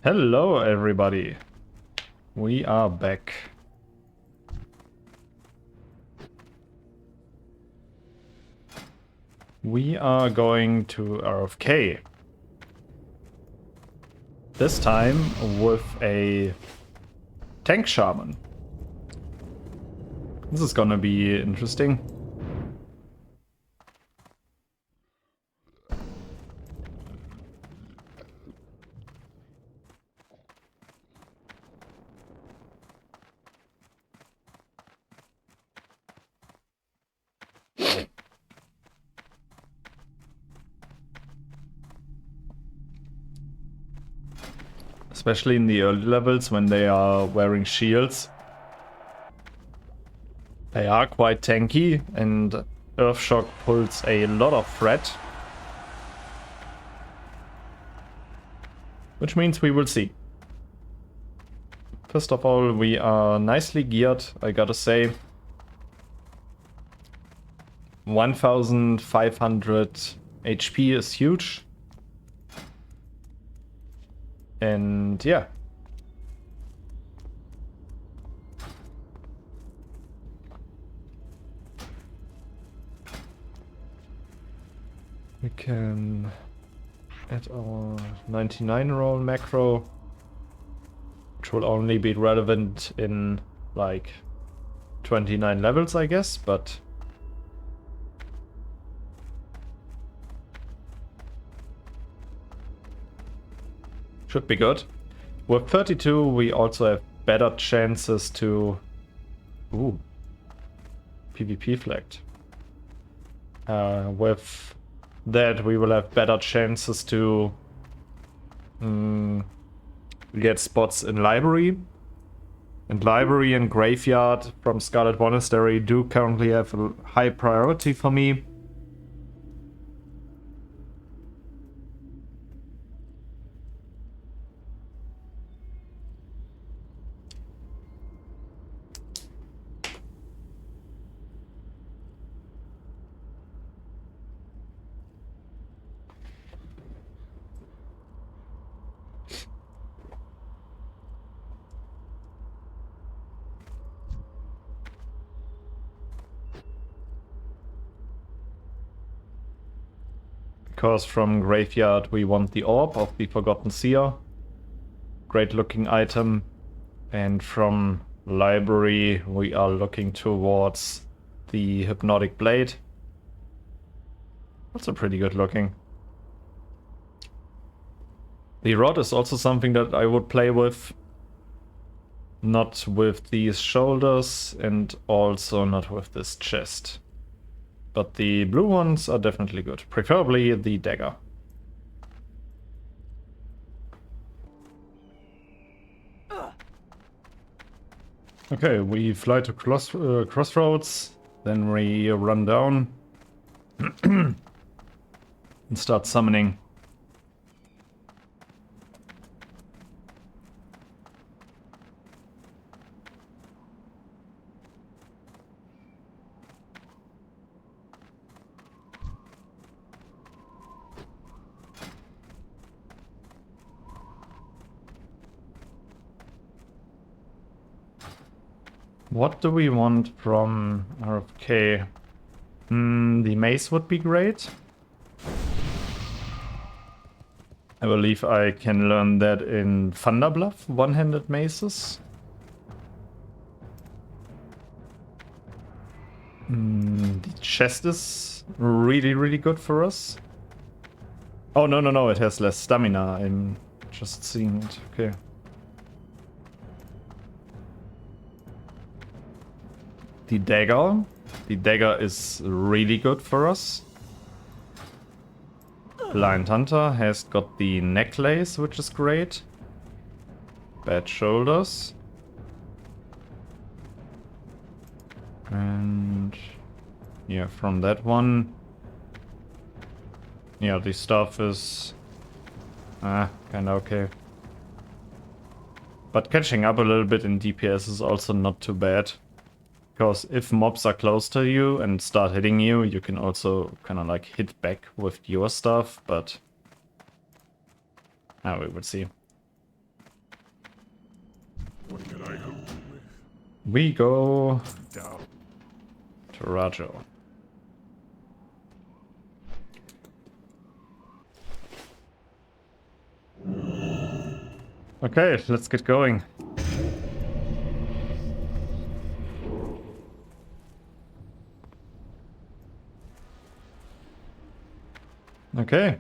Hello everybody, we are back. We are going to RFK. This time with a tank shaman. This is gonna be interesting. Especially in the early levels when they are wearing shields. They are quite tanky and Earthshock pulls a lot of threat. Which means we will see. First of all, we are nicely geared, I gotta say. 1500 HP is huge. And yeah. We can add our 99 roll macro, which will only be relevant in like 29 levels, I guess, but should be good. With 32, we also have better chances to... Ooh. PvP flagged. With that, we will have better chances to get spots in library. And library and graveyard from Scarlet Monastery do currently have a high priority for me. Because from graveyard we want the orb of the Forgotten Seer. Great looking item. And from library we are looking towards the Hypnotic Blade. Also pretty good looking. The rod is also something that I would play with. Not with these shoulders and also not with this chest. But the blue ones are definitely good. Preferably the dagger. Okay, we fly to crossroads. Then we run down. And start summoning. What do we want from RFK? The mace would be great. I believe I can learn that in Thunderbluff, one-handed maces. The chest is really good for us. Oh, no, it has less stamina. I'm just seeing it. Okay. The dagger. The dagger is really good for us. Blind Hunter has got the necklace, which is great. Bad shoulders. And yeah, from that one. Yeah, the stuff is kinda okay. But catching up a little bit in DPS is also not too bad. Because if mobs are close to you and start hitting you, you can also kind of like hit back with your stuff, but we will see. We go to Rajo. Okay, let's get going. Okay.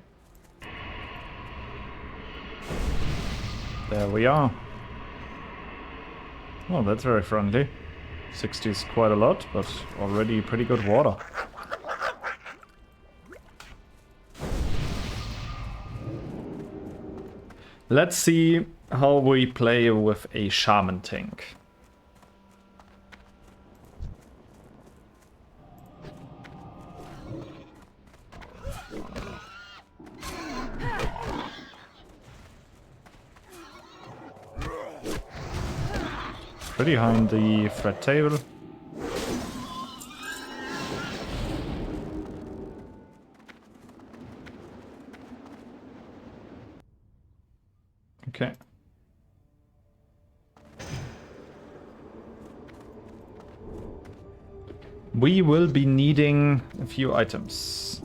There we are. Oh, that's very friendly. 60 is quite a lot, but already pretty good water. Let's see how we play with a shaman tank. Pretty high in the threat table. Okay. We will be needing a few items.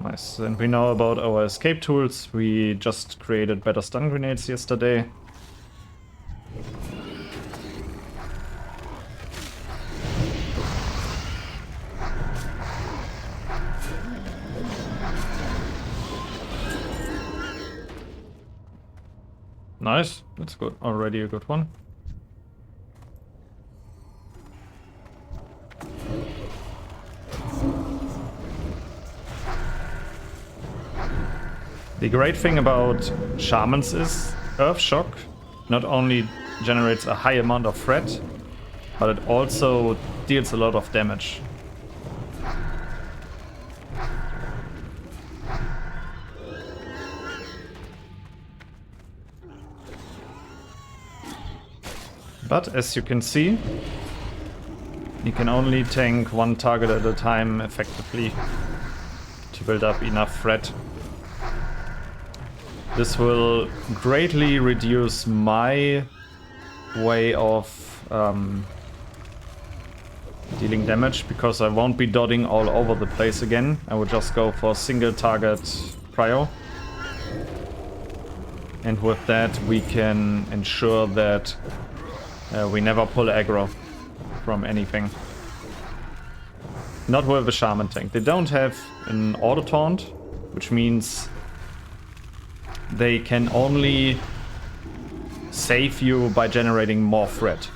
Nice, and we know about our escape tools. We just created better stun grenades yesterday. Nice, that's good. Already a good one. The great thing about shamans is Earth Shock not only generates a high amount of threat, but it also deals a lot of damage. But as you can see, you can only tank one target at a time effectively to build up enough threat. This will greatly reduce my way of dealing damage, because I won't be dotting all over the place again. I will just go for single target prio. And with that we can ensure that we never pull aggro from anything. Not with a shaman tank. They don't have an auto taunt, which means they can only save you by generating more threat,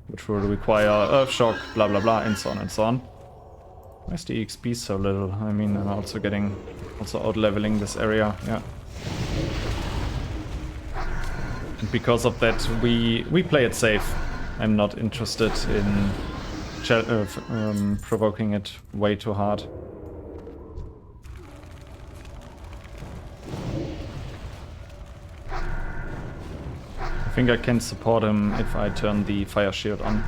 which will require Earth Shock, blah blah blah, and so on and so on. Why is the XP so little? I mean, I'm also out leveling this area, yeah. And because of that, we play it safe. I'm not interested in provoking it way too hard. I think I can support him if I turn the fire shield on.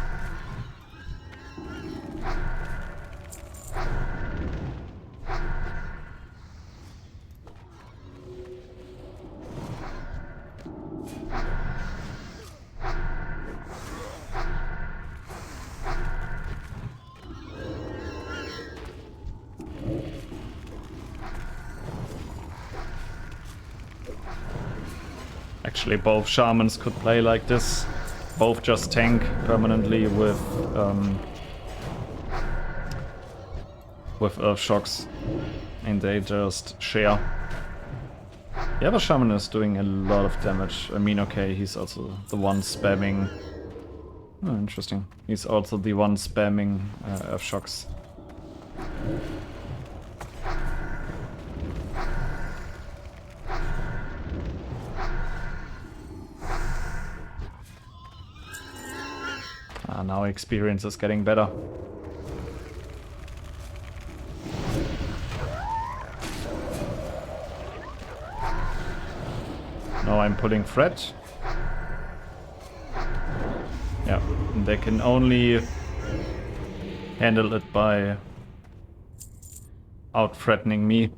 Actually, both shamans could play like this. Both just tank permanently with Earth Shocks, and they just share. The other shaman is doing a lot of damage. I mean, okay, he's also the one spamming. Oh, interesting. He's also the one spamming Earth Shocks. Now experience is getting better. Now I'm pulling threat. Yeah, and they can only handle it by out-threatening me.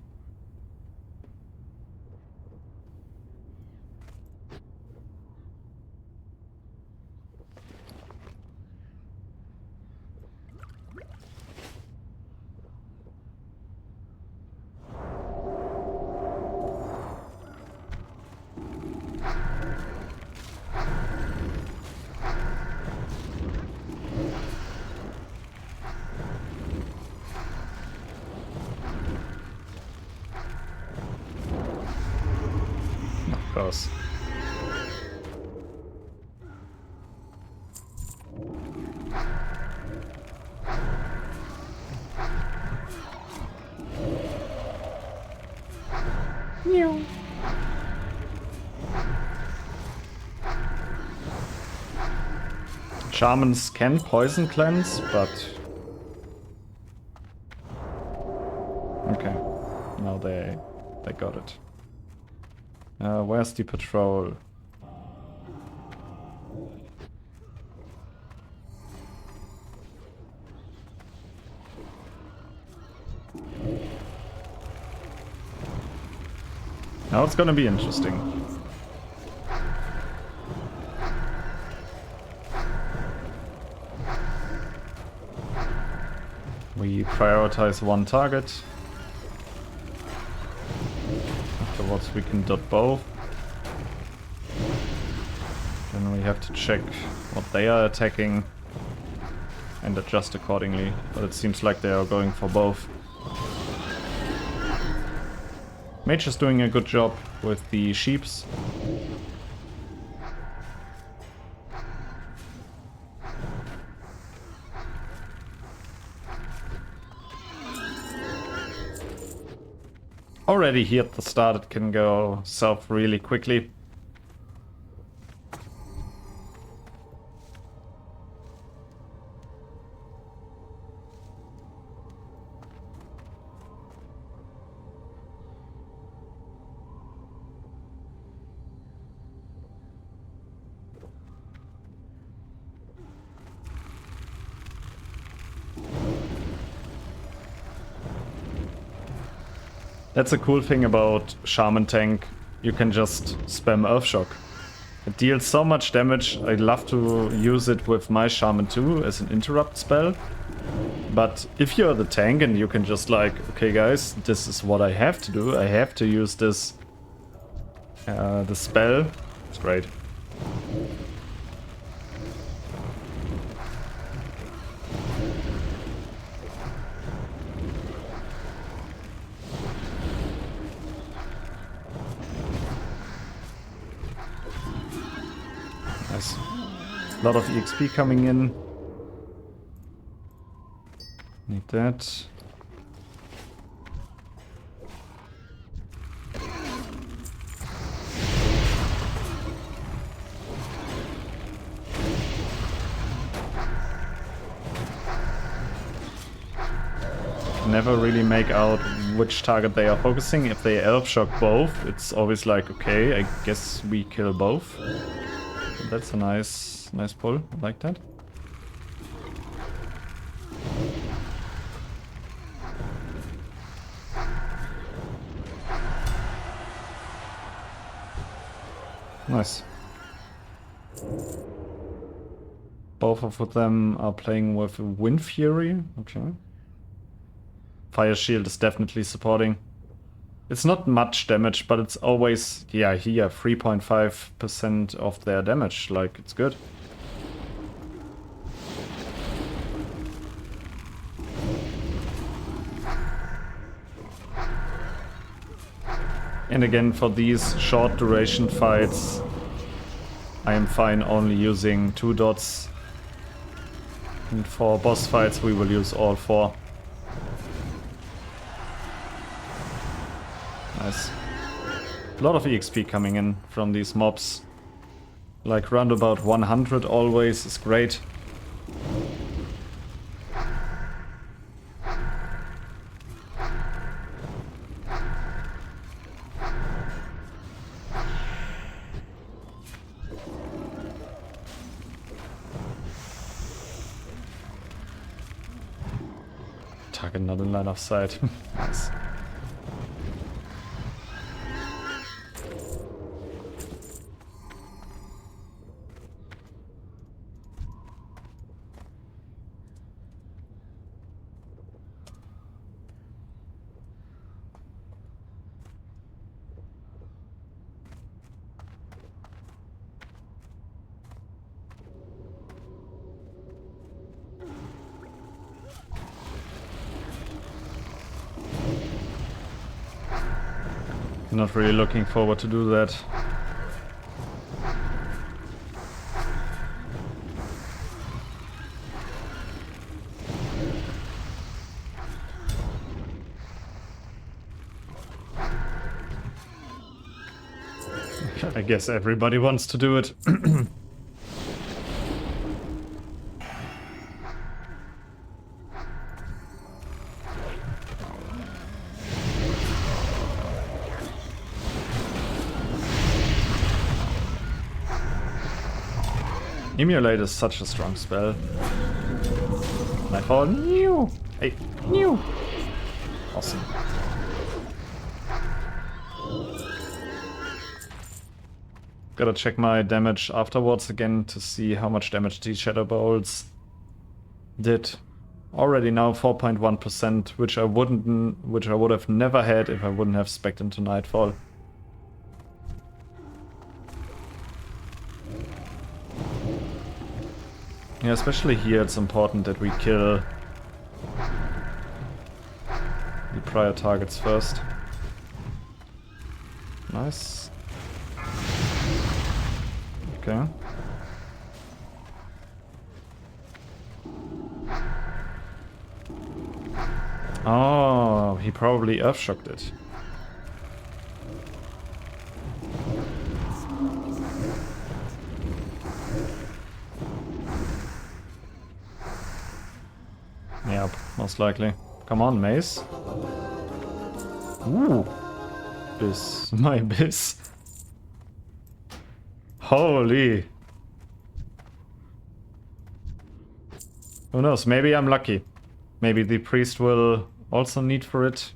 course. Shamans can poison cleanse, but... Okay, now they got it. Where's the patrol? Now it's gonna be interesting. We prioritize one target. Afterwards we can dot both. Then we have to check what they are attacking and adjust accordingly. But it seems like they are going for both. Mage is doing a good job with the sheeps. Already here at the start it can go south really quickly. That's a cool thing about Shaman Tank. You can just spam Earthshock. It deals so much damage. I love to use it with my Shaman too as an interrupt spell. But if you're the tank and you can just like, okay guys, this is what I have to do. I have to use this the spell. It's great. Nice. A lot of EXP coming in. Need that. Never really make out which target they are focusing. If they elf shock both, it's always like, okay, I guess we kill both. That's a nice pull. I like that. Nice. Both of them are playing with Wind Fury. Okay. Fire Shield is definitely supporting. It's not much damage, but it's always, yeah, here 3.5% of their damage. Like, it's good. And again, for these short duration fights, I am fine only using 2 dots. And for boss fights, we will use all 4. Nice. A lot of EXP coming in from these mobs. Like round about 100 always is great. Target not in line of sight. Nice. Not really looking forward to do that. I guess everybody wants to do it. Emulate is such a strong spell. Nightfall. New. Hey, new. Awesome. Gotta check my damage afterwards again to see how much damage these Shadow Bolts did. Already now 4.1%, which I would have never had if I wouldn't have specced into Nightfall. Yeah, especially here it's important that we kill the prior targets first. Nice. Okay. Oh, he probably Earthshocked it. Yep, most likely. Come on, Mace. Ooh. Biss. My Biss. Holy. Who knows? Maybe I'm lucky. Maybe the priest will also need for it.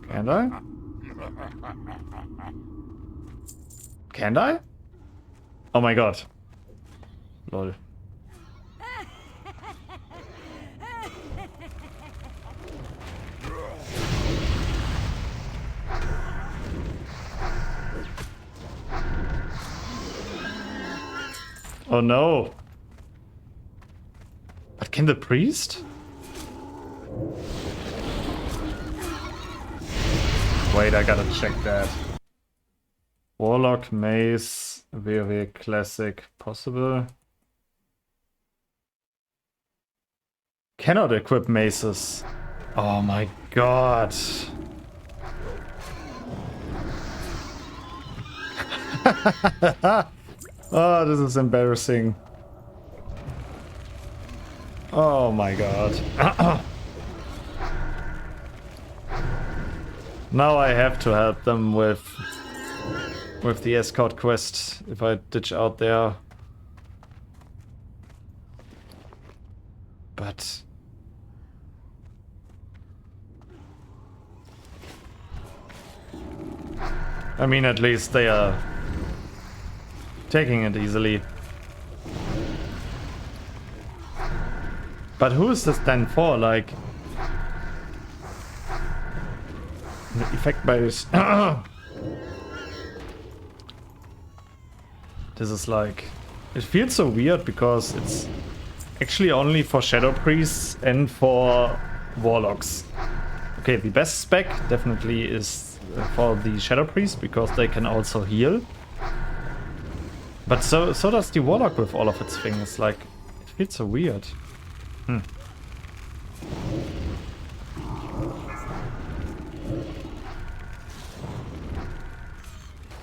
Can I? Can I? Oh my god. Lol. Oh no. But can the priest? Wait, I gotta check that. Warlock, Mace, WoW Classic, possible. Cannot equip maces. Oh my god. Oh, this is embarrassing. Oh my god. Now I have to help them with the escort quest if I ditch out there. But I mean, at least they are taking it easily. But who is this then for? Like, the effect by this. This is like, it feels so weird because it's actually only for Shadow Priests and for Warlocks. Okay, the best spec definitely is for the Shadow Priests because they can also heal. But so does the Warlock with all of its things. Like, it feels so weird.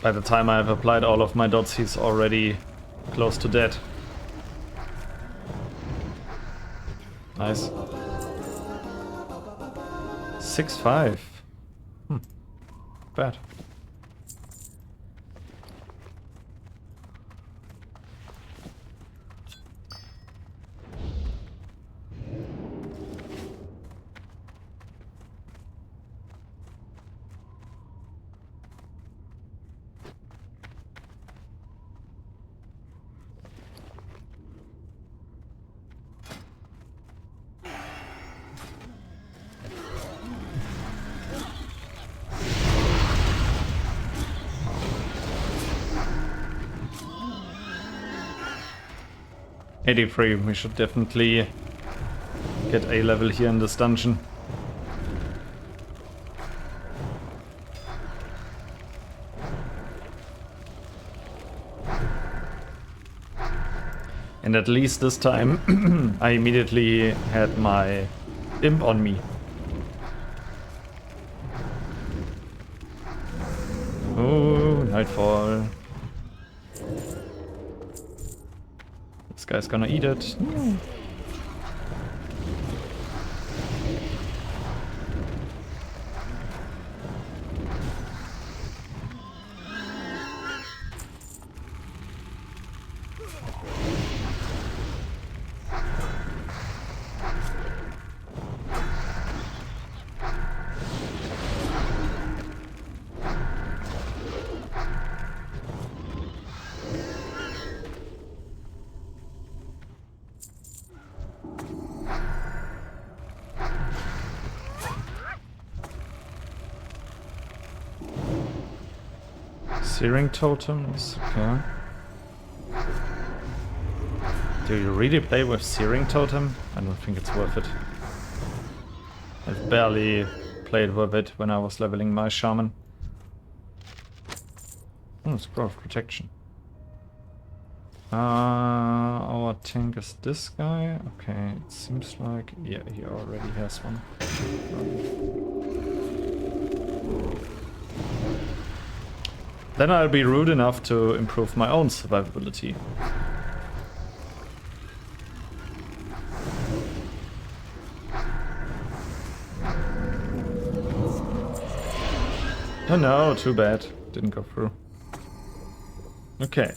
By the time I have applied all of my dots, he's already close to dead. Nice. 6-5. Bad. $83, we should definitely get A level here in this dungeon. And at least this time I immediately had my imp on me. Oh, nightfall. This guy's gonna eat it. No. Searing totems, okay. Do you really play with Searing totem? I don't think it's worth it. I've barely played with it when I was leveling my shaman. Oh, Scroll of Protection. Our tank is this guy. Okay, it seems like... yeah, he already has one. Then I'll be rude enough to improve my own survivability. Oh no, too bad. Didn't go through. Okay.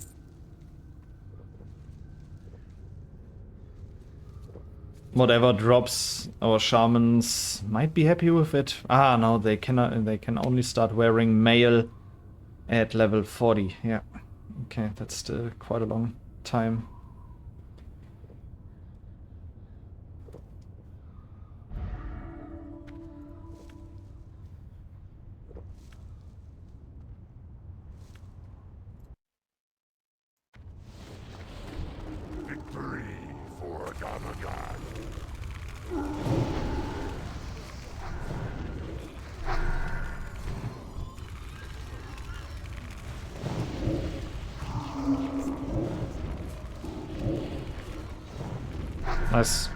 Whatever drops, our shamans might be happy with it. Ah, no, they cannot. They can only start wearing mail at level 40. Yeah. Okay, that's still quite a long time. Victory for Gamagan. Nice.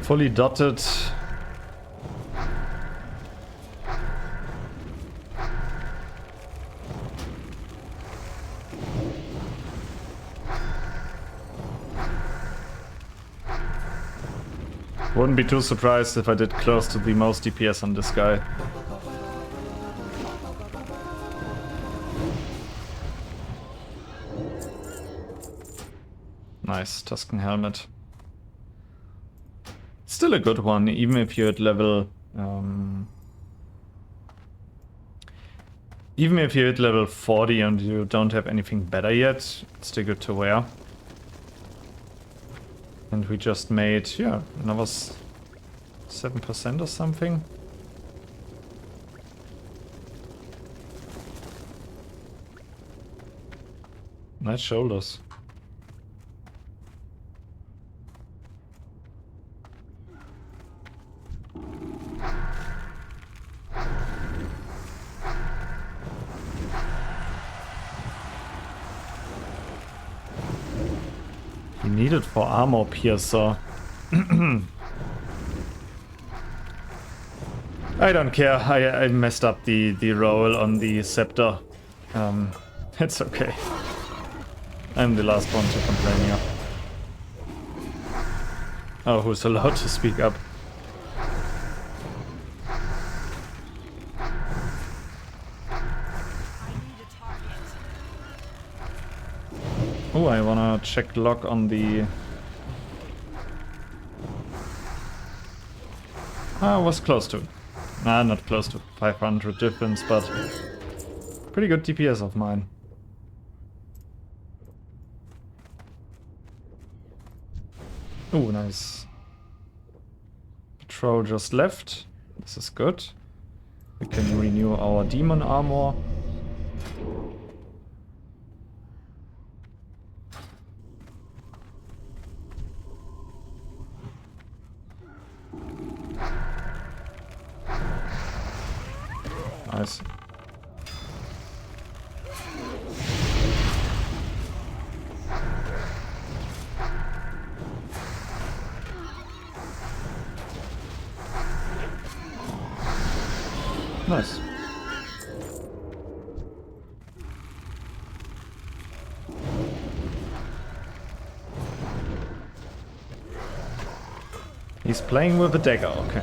Fully dotted. Wouldn't be too surprised if I did close to the most DPS on this guy. Nice, Tuscan Helmet. Still a good one, even if you're at level... even if you're at level 40 and you don't have anything better yet, it's still good to wear. And we just made, yeah, another 7% or something. Nice shoulders. He needed for armor piercer. I don't care. I messed up the roll on the scepter. It's okay. I'm the last one to complain here. Oh, who's allowed to speak up? Oh, I wanna check log on the... I was close to. Nah, not close to 500 difference, but pretty good DPS of mine. Oh, nice. Patrol just left. This is good. We can renew our demon armor. Nice. Nice. He's playing with a dagger, okay.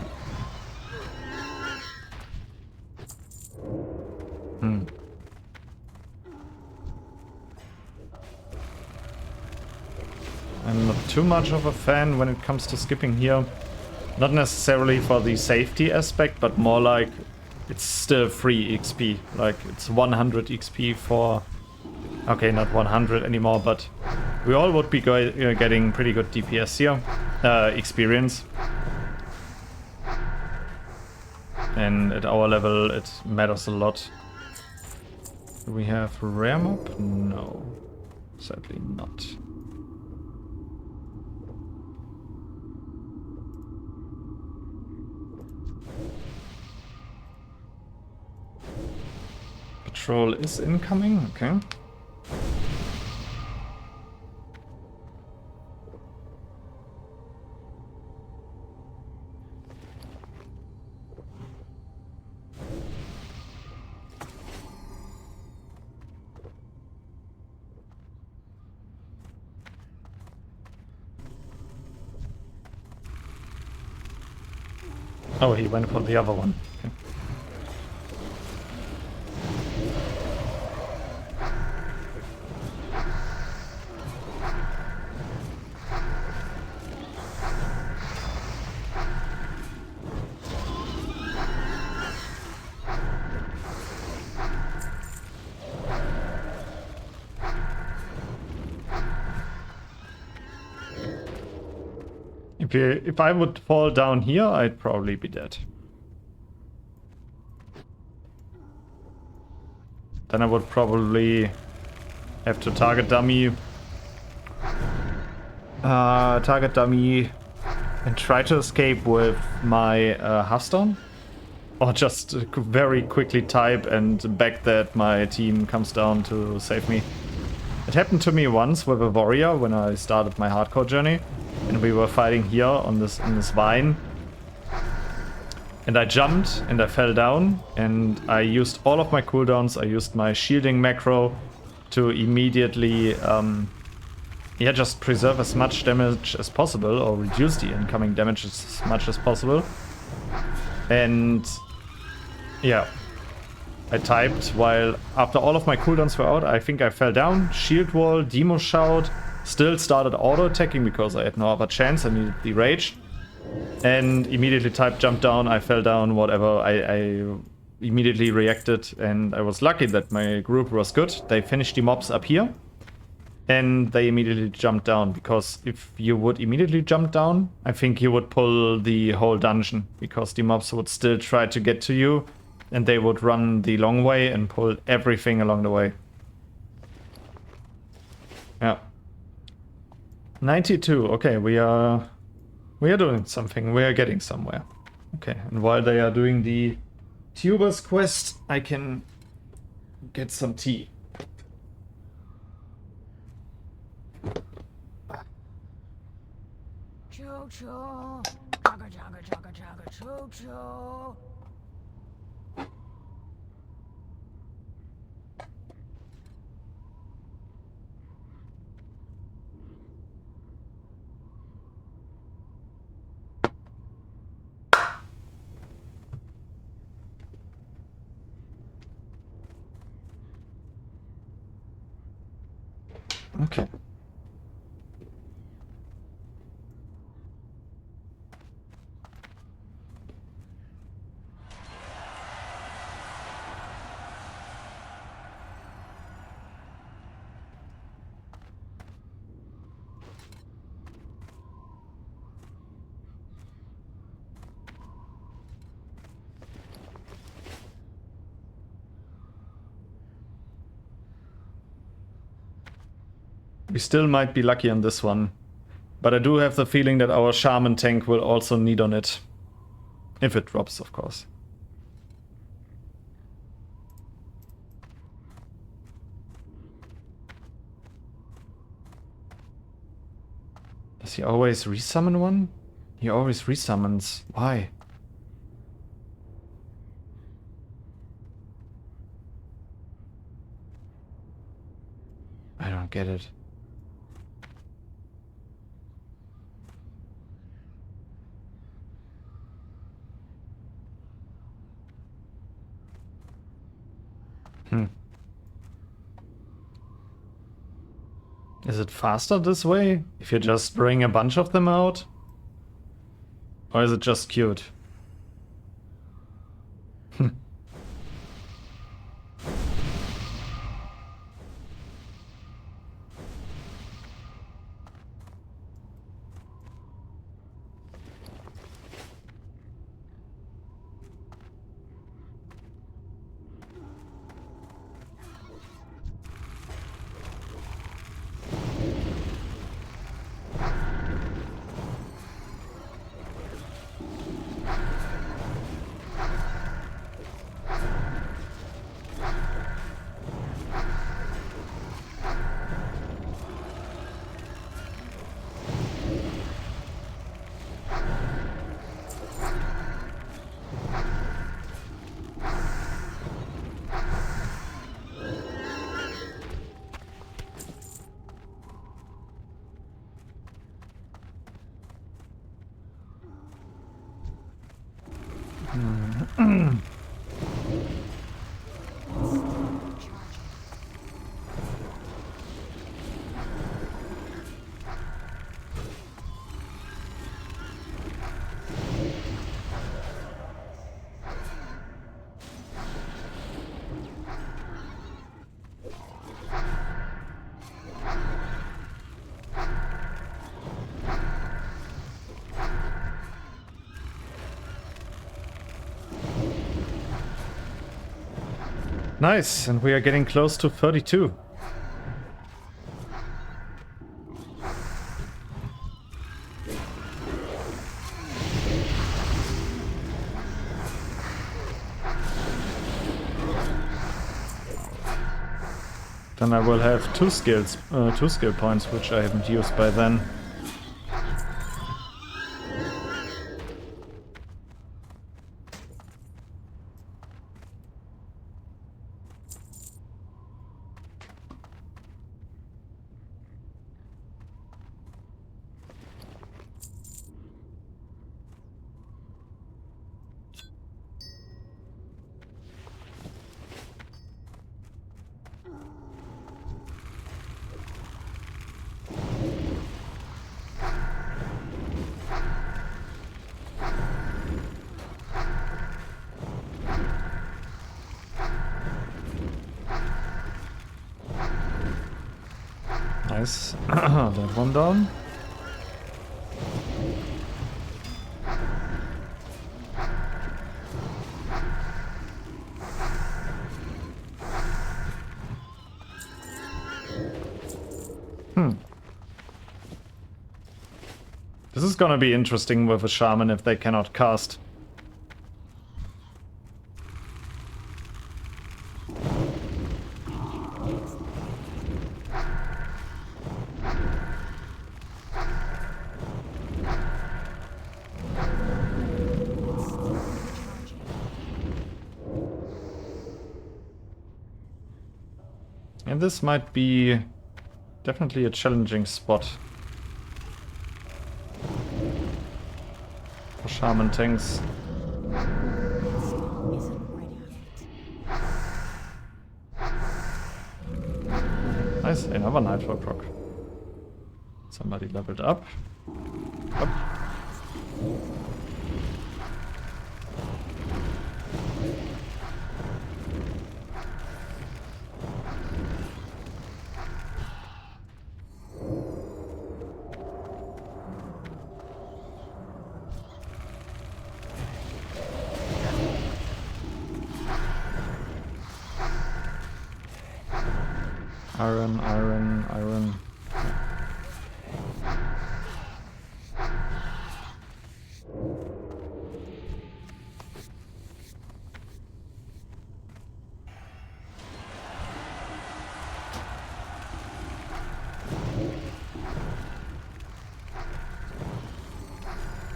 I'm not too much of a fan when it comes to skipping here. Not necessarily for the safety aspect, but more like it's still free XP. Like it's 100 XP for... Okay, not 100 anymore, but we all would be getting pretty good DPS here. Experience. And at our level it matters a lot. Do we have rare mob? No. Sadly not. Patrol is incoming, okay. Oh, he went for the other one. Okay. If I would fall down here, I'd probably be dead. Then I would probably have to target dummy. And try to escape with my Hearthstone. Or just very quickly type and beg that my team comes down to save me. It happened to me once with a warrior when I started my hardcore journey. And we were fighting here on this vine. And I jumped and I fell down and I used all of my cooldowns. I used my shielding macro to immediately just preserve as much damage as possible or reduce the incoming damage as much as possible. And yeah, I typed while after all of my cooldowns were out. I think I fell down, shield wall, demo shout, still started auto attacking because I had no other chance. I needed the rage. And immediately typed jump down, I fell down, whatever. I immediately reacted and I was lucky that my group was good. They finished the mobs up here and they immediately jumped down, because if you would immediately jump down, I think you would pull the whole dungeon, because the mobs would still try to get to you and they would run the long way and pull everything along the way. Yeah. 92, okay, we are doing something, we are getting somewhere. Okay, and while they are doing the Tuber's quest, I can get some tea. Choo-choo, chugga chugga chugga chugga choo-choo. Okay. We still might be lucky on this one, but I do have the feeling that our shaman tank will also need on it. If it drops, of course. Does he always resummon one? He always resummons. Why? I don't get it. Is it faster this way? If you just bring a bunch of them out? Or is it just cute? Nice, and we are getting close to 32. Then I will have two skill points, which I haven't used by then. Nice. That one down. This is gonna be interesting with a shaman if they cannot cast. And this might be definitely a challenging spot for shaman tanks. Nice, another Nitro proc. Somebody leveled up. Up. Iron, iron, iron.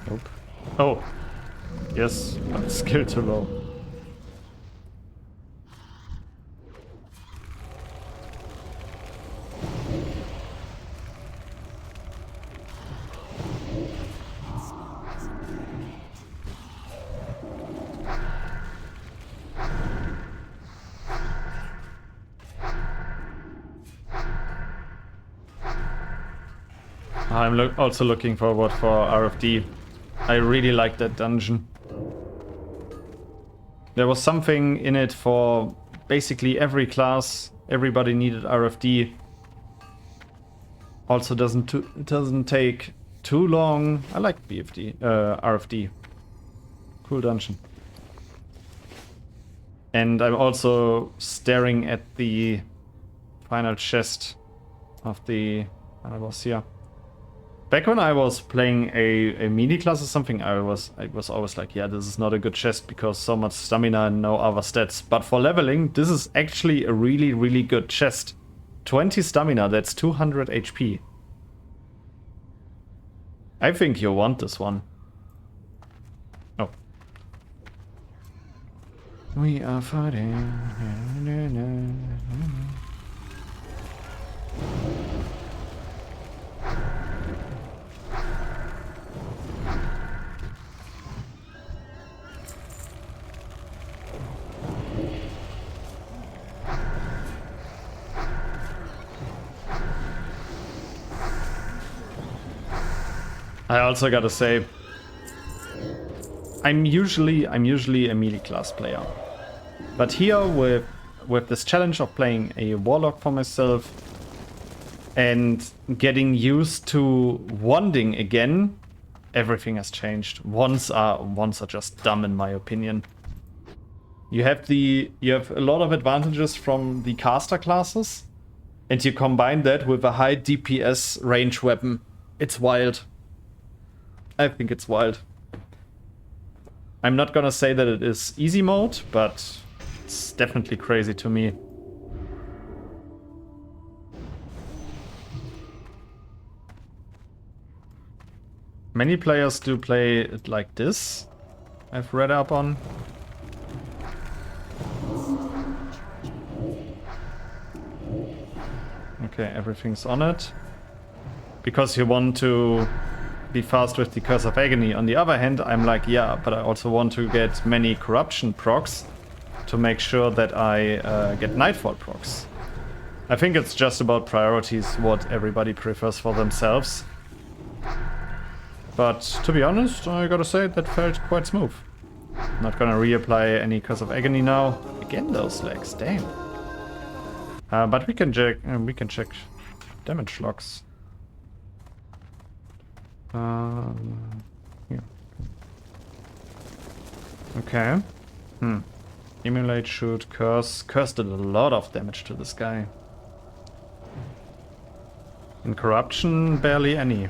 Nope. Oh. Yes, I'm skill too low. I'm also looking forward for RFD. I really like that dungeon. There was something in it for basically every class. Everybody needed RFD. Also it doesn't take too long. I like RFD. Cool dungeon. And I'm also staring at the final chest of the final boss here. Back when I was playing a mini class or something, I was always like, yeah, this is not a good chest because so much stamina and no other stats. But for leveling, this is actually a really, really good chest. 20 stamina, that's 200 HP. I think you want this one. Oh. We are fighting. I also gotta say, I'm usually a melee class player, but here with this challenge of playing a Warlock for myself and getting used to wanding again, everything has changed. Wands are just dumb in my opinion. You have a lot of advantages from the caster classes, and you combine that with a high DPS range weapon. It's wild. I think it's wild. I'm not gonna say that it is easy mode, but it's definitely crazy to me. Many players do play it like this, I've read up on. Okay, everything's on it. Because you want to be fast with the Curse of Agony. On the other hand, I'm like, yeah, but I also want to get many corruption procs to make sure that I get Nightfall procs. I think it's just about priorities, what everybody prefers for themselves. But to be honest, I gotta say, that felt quite smooth. Not gonna reapply any Curse of Agony now. Again, those legs, damn. But we can check damage logs. Yeah. Okay. Emulate, shoot, curse. Curse did a lot of damage to this guy. In corruption, barely any.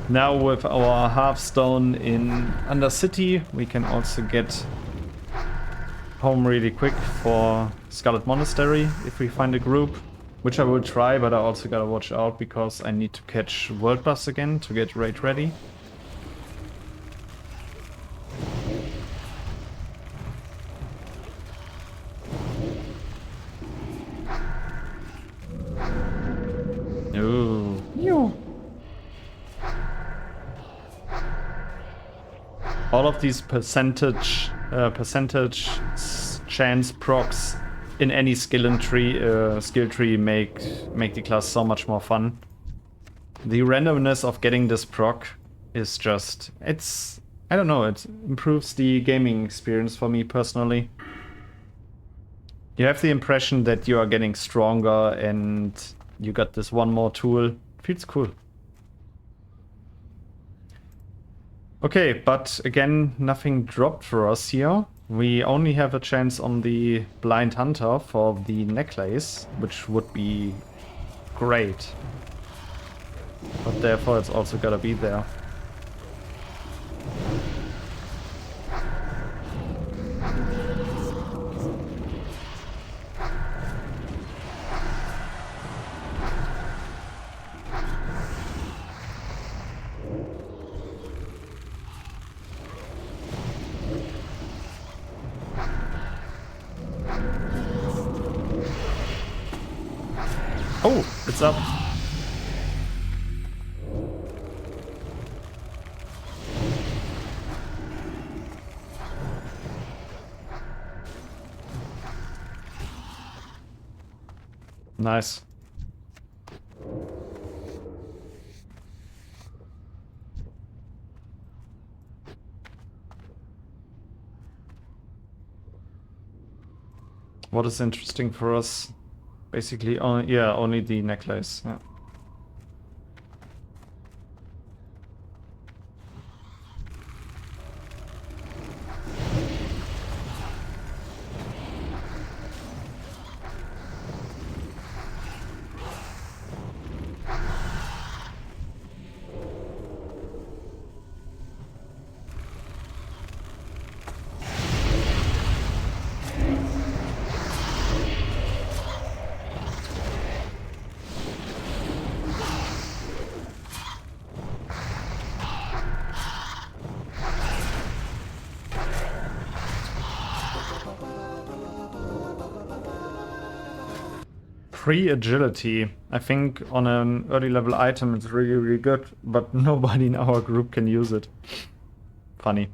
Now with our Hearthstone in Undercity, we can also get home really quick for Scarlet Monastery if we find a group, which I will try, but I also gotta watch out because I need to catch World Buffs again to get raid ready. Ooh. All of these percentage chance procs in any skill tree make the class so much more fun. The randomness of getting this proc is just, I don't know, it improves the gaming experience for me personally. You have the impression that you are getting stronger and you got this one more tool. Feels cool. Okay, but again, nothing dropped for us here. We only have a chance on the Blind Hunter for the necklace, which would be great. But therefore it's also gotta be there. Oh, it's up. Nice. What is interesting for us? Basically, only the necklace. Yeah. Free agility. I think on an early level item it's really, really good, but nobody in our group can use it. Funny.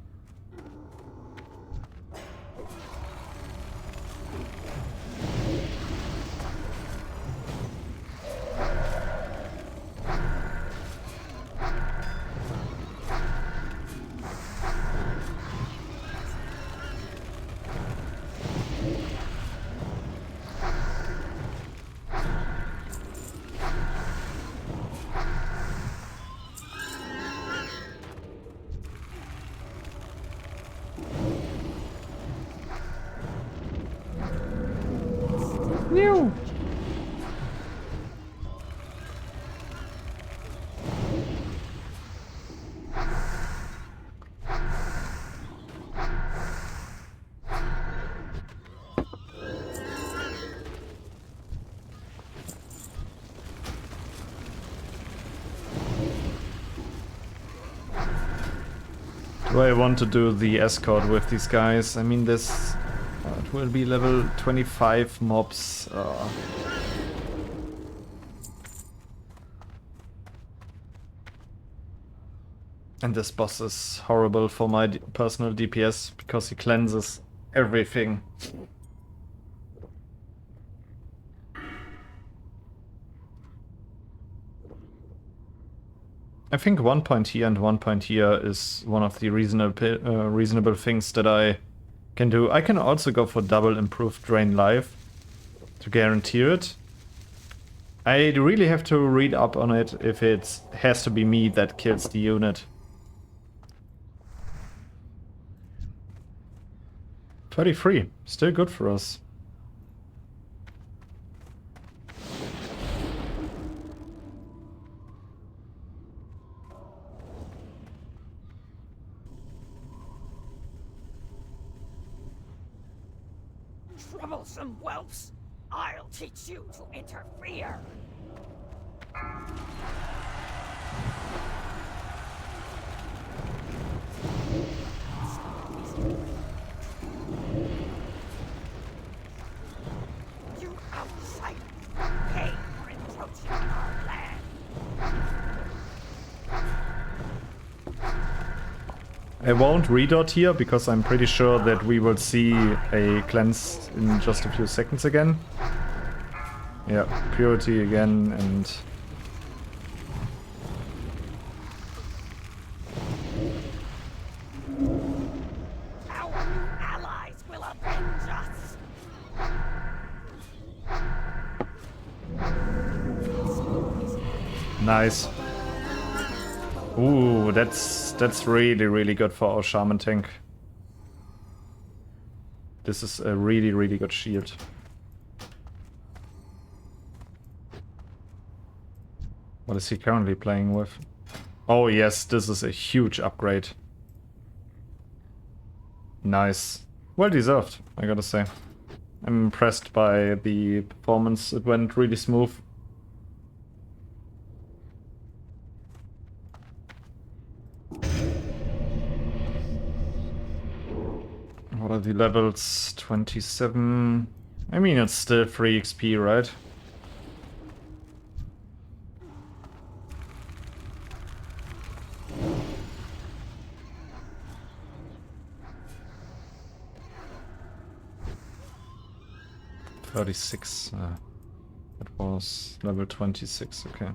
New. Do I want to do the escort with these guys? I mean, this it will be level 25 mobs. And this boss is horrible for my personal DPS because he cleanses everything. I think 1 point here and 1 point here is one of the reasonable things that I can do. I can also go for double improved drain life to guarantee it. I really have to read up on it if it has to be me that kills the unit. 33, still good for us. Troublesome whelps! I'll teach you to interfere! You outsiders pay for encroaching on our land! I won't redot here because I'm pretty sure that we will see a cleanse in just a few seconds again. Yeah, purity again and... Our new allies will avenge us! Nice. Ooh, that's really, really good for our shaman tank. This is a really, really good shield. What is he currently playing with? Oh yes, this is a huge upgrade. Nice. Well deserved, I gotta say. I'm impressed by the performance. It went really smooth. What are the levels? 27. I mean, it's still free XP, right? $36. It was level 26, okay.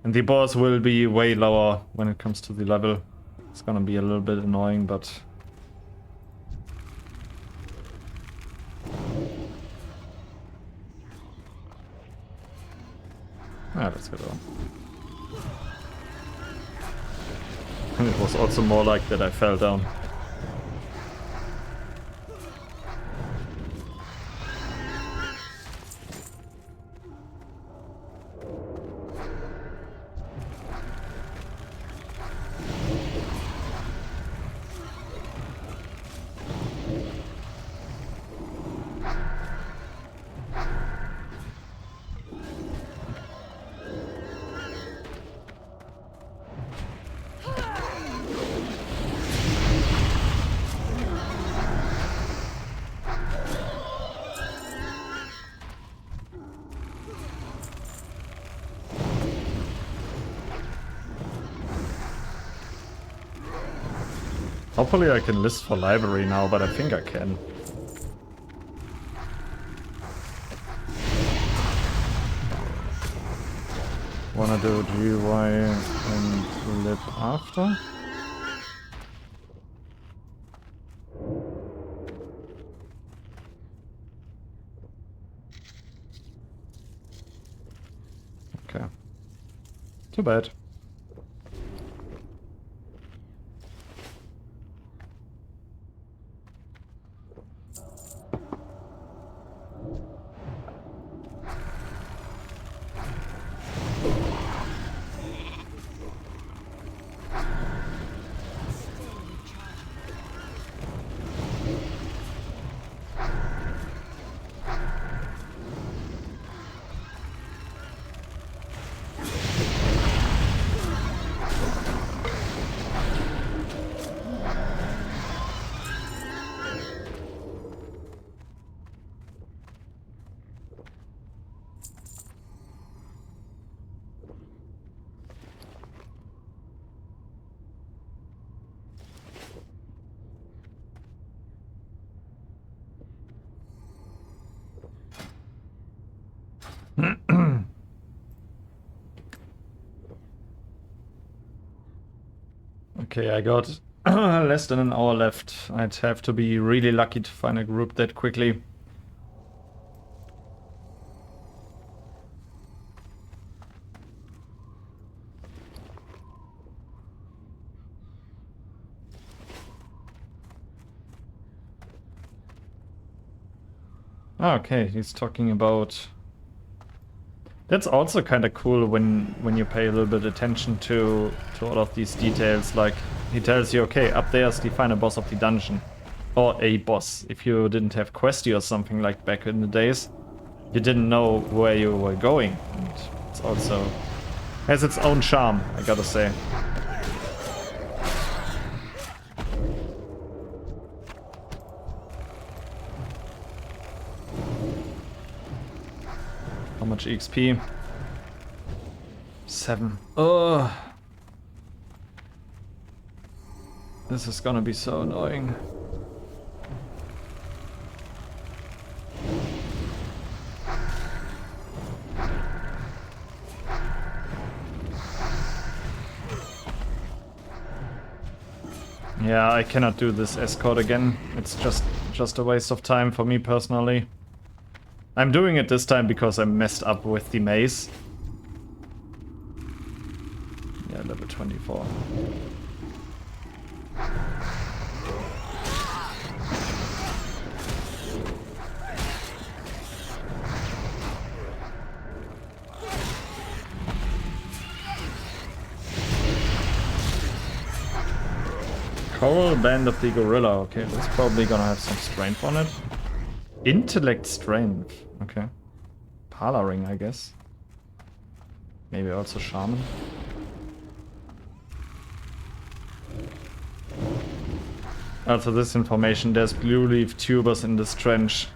And the boss will be way lower when it comes to the level. It's gonna be a little bit annoying, but... Ah, let's get on. And it was also more like that I fell down. Hopefully I can list for library now, but I think I can. Wanna do GY and lib after? Okay. Too bad. Okay, I got less than an hour left. I'd have to be really lucky to find a group that quickly. Okay, he's talking about... That's also kind of cool when you pay a little bit attention to all of these details. Like, he tells you, okay, up there's the final boss of the dungeon. Or a boss. If you didn't have Questy or something like back in the days, you didn't know where you were going. And it's also... has its own charm, I gotta say. How much XP? 7. Ugh. This is gonna be so annoying. Yeah, I cannot do this escort again. It's just a waste of time for me personally. I'm doing it this time because I messed up with the maze. Yeah, level 24. Coral Band of the Gorilla. Okay, that's probably gonna have some strength on it. Intellect strength. Okay. Parloring, I guess. Maybe also Shaman. Also this information, there's blue leaf tubers in this trench.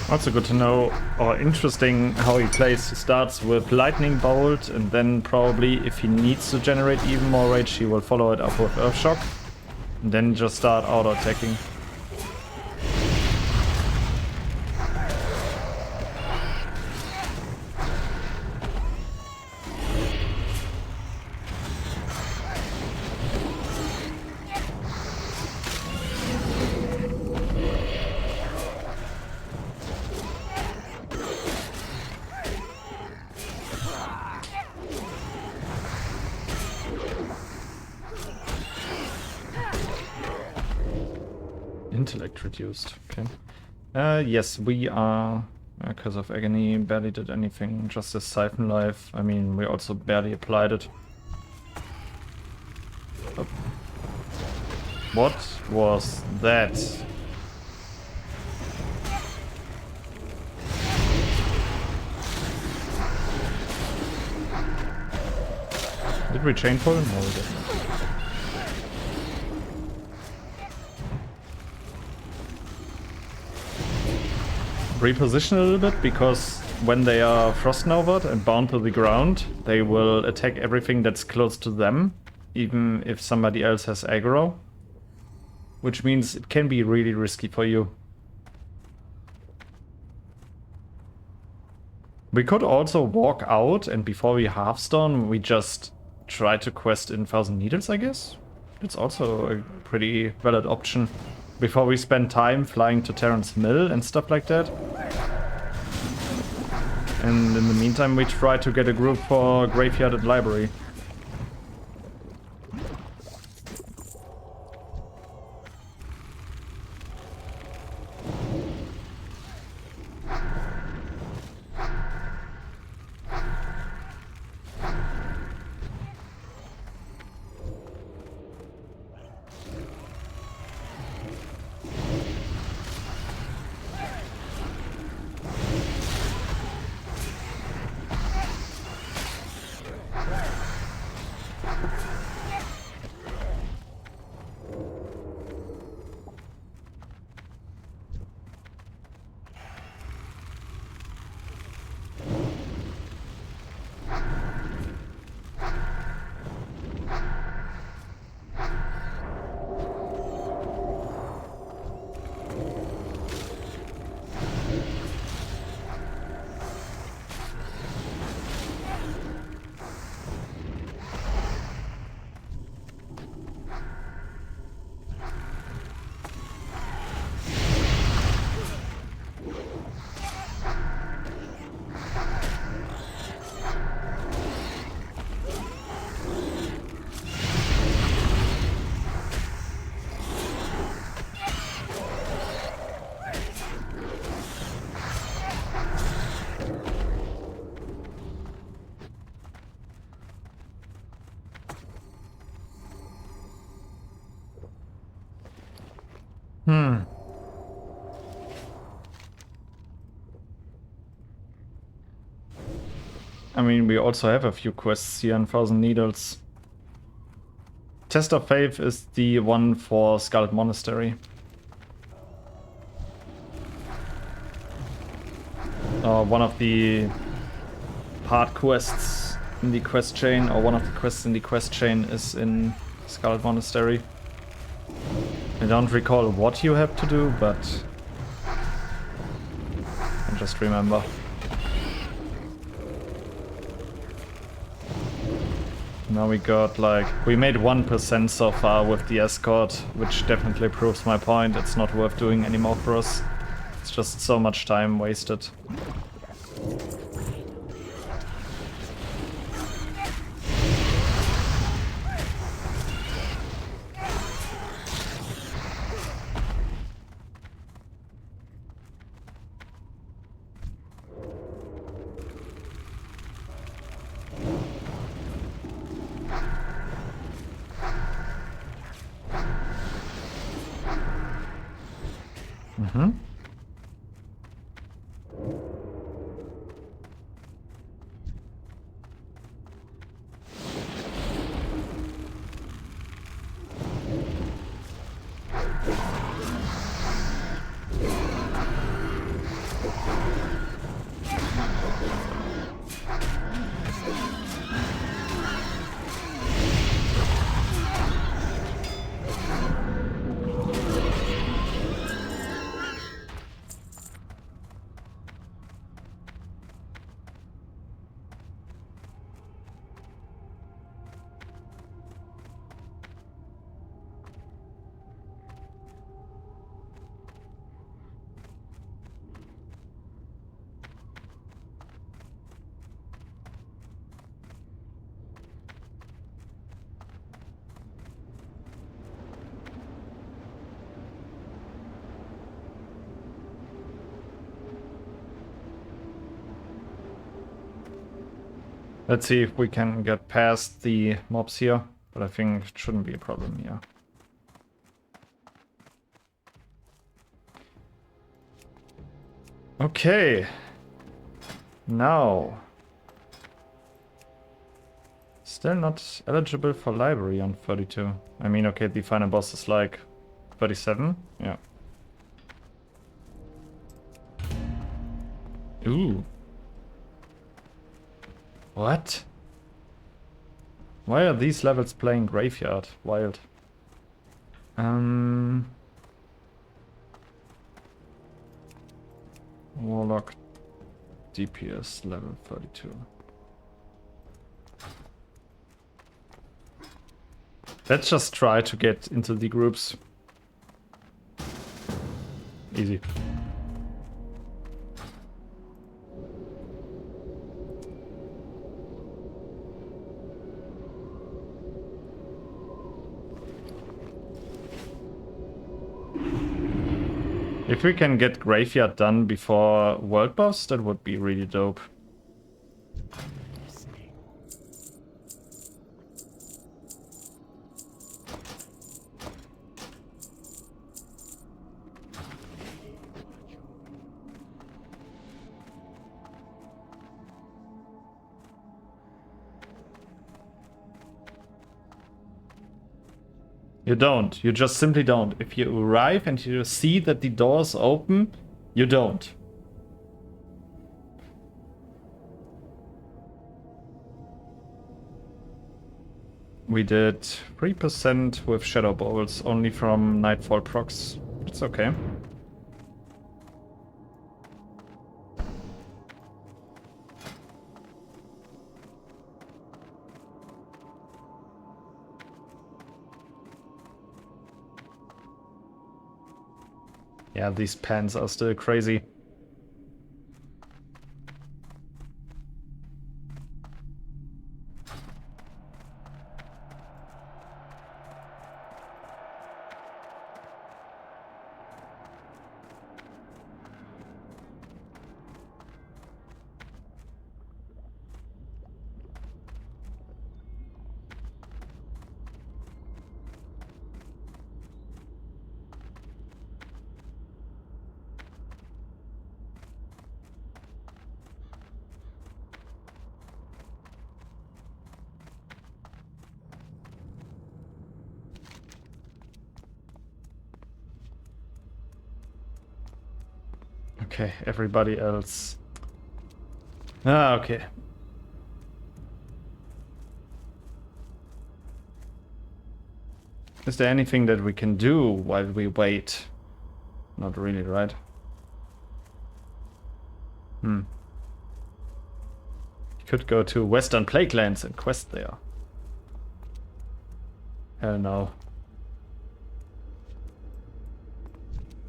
Also good to know, or interesting how he plays. He starts with Lightning Bolt, and then probably if he needs to generate even more rage, he will follow it up with Earthshock, and then just start auto-attacking. Intellect reduced. Okay. Yes, we are. Because of Agony, barely did anything. Just this Siphon Life. I mean, we also barely applied it. Oh. What was that? Did we chain pull? No, we didn't. Reposition a little bit, because when they are Frost Novaed and bound to the ground, they will attack everything that's close to them, even if somebody else has aggro. Which means it can be really risky for you. We could also walk out, and before we half-stone, we just try to quest in 1000 Needles, I guess? It's also a pretty valid option. Before we spend time flying to Terran's Mill and stuff like that. And in the meantime, we try to get a group for Graveyard and Library. I mean, we also have a few quests here in 1000 Needles. Test of Faith is the one for Scarlet Monastery. One of the hard quests in the quest chain, or one of the quests in the quest chain is in Scarlet Monastery. I don't recall what you have to do, but I just remember. Now we got like, we made 1% so far with the escort, which definitely proves my point. It's not worth doing anymore for us. It's just so much time wasted. Let's see if we can get past the mobs here, but I think it shouldn't be a problem here. Okay. Now. Still not eligible for library on 32. I mean, okay, the final boss is like 37. Yeah. Ooh. What? Why are these levels playing Graveyard? Wild. Warlock DPS level 32. Let's just try to get into the groups. Easy. If we can get Graveyard done before World Boss, that would be really dope. You don't. You just simply don't. If you arrive and you see that the doors open, you don't. We did 3% with Shadow Bowls, only from Nightfall procs. It's okay. Yeah, these pans are still crazy. Okay, everybody else. Ah, okay. Is there anything that we can do while we wait? Not really, right? Could go to Western Plaguelands and quest there. Hell no.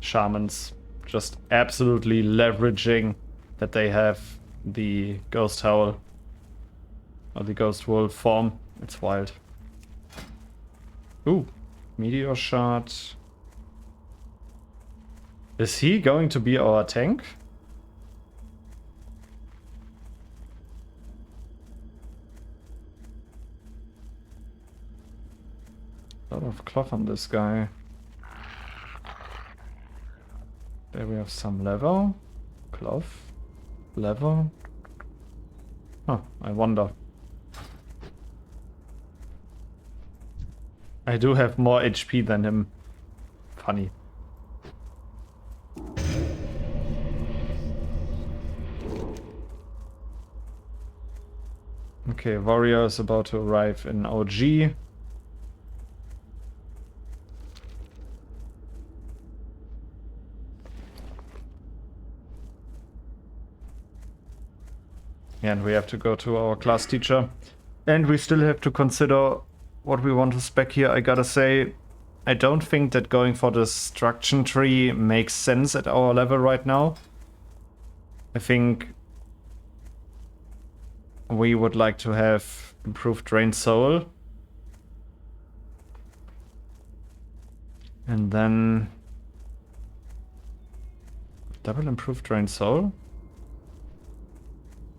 Shamans. Just absolutely leveraging that they have the Ghost Howl or the Ghost Wolf form. It's wild. Ooh, Meteor Shard. Is he going to be our tank? A lot of cloth on this guy. There we have some leather, cloth, leather. Huh, I wonder. I do have more HP than him. Funny. Okay, warrior is about to arrive in OG. And we have to go to our class teacher. And we still have to consider what we want to spec here. I gotta say, I don't think that going for the destruction tree makes sense at our level right now. I think we would like to have improved Drained Soul. And then double improved Drained Soul.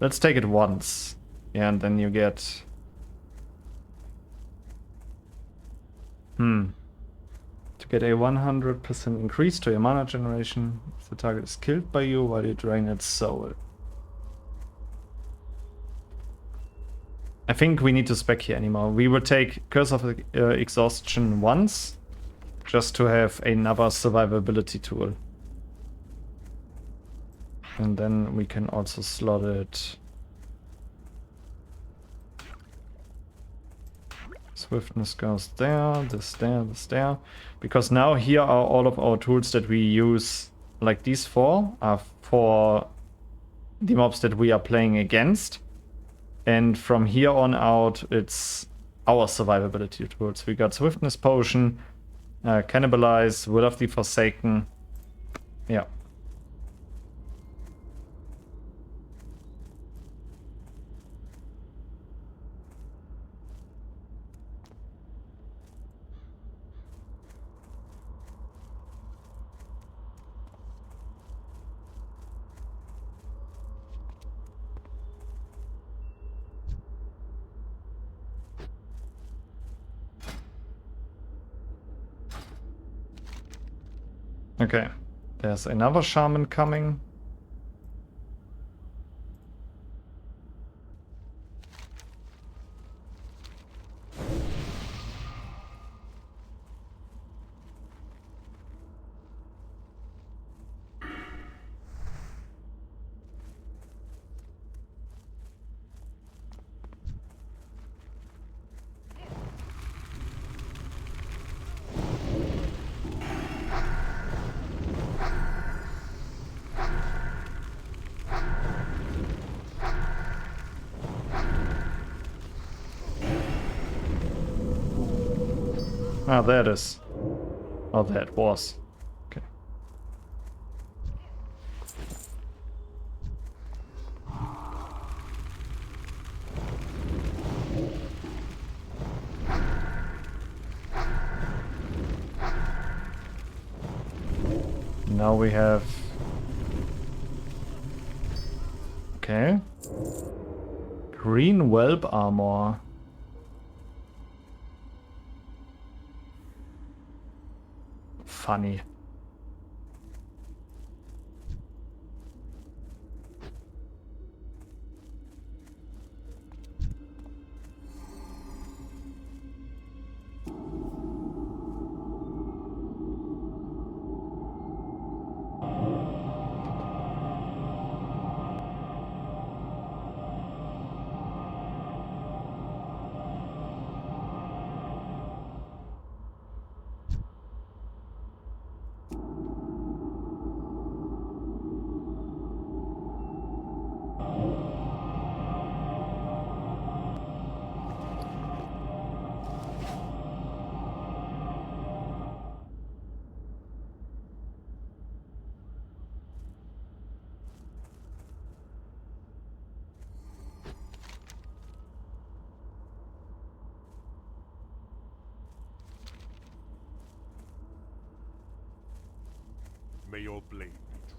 Let's take it once. Yeah, and then you get... To get a 100% increase to your mana generation if the target is killed by you while you drain its soul. I think we need to spec here anymore. We would take Curse of Exhaustion once, just to have another survivability tool. And then we can also slot it... Swiftness goes there, this there, this there. Because now here are all of our tools that we use, like these four, are for the mobs that we are playing against. And from here on out, it's our survivability tools. We got Swiftness Potion, Cannibalize, Will of the Forsaken. Yeah. Okay, there's another shaman coming. Ah, there it is. Oh, there it was. Okay. Now we have... Okay. Green whelp armor. Funny. May your blade be true.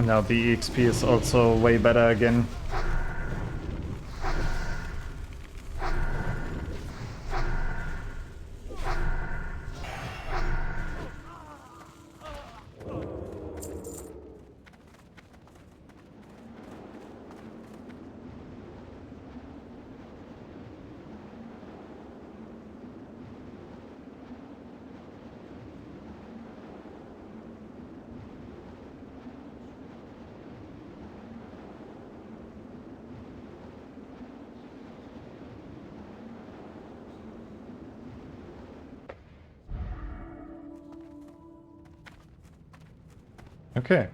And now the EXP is also way better again. Okay.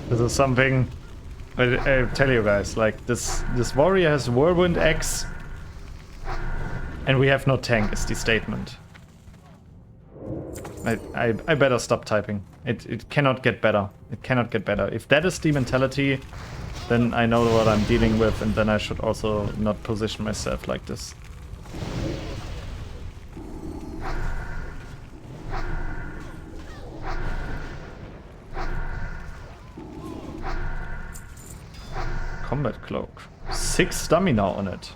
This is something I tell you guys, like this warrior has Whirlwind X and we have no tank is the statement. I better stop typing. It cannot get better. It cannot get better. If that is the mentality, then I know what I'm dealing with, and then I should also not position myself like this. Combat Cloak. 6 stamina on it.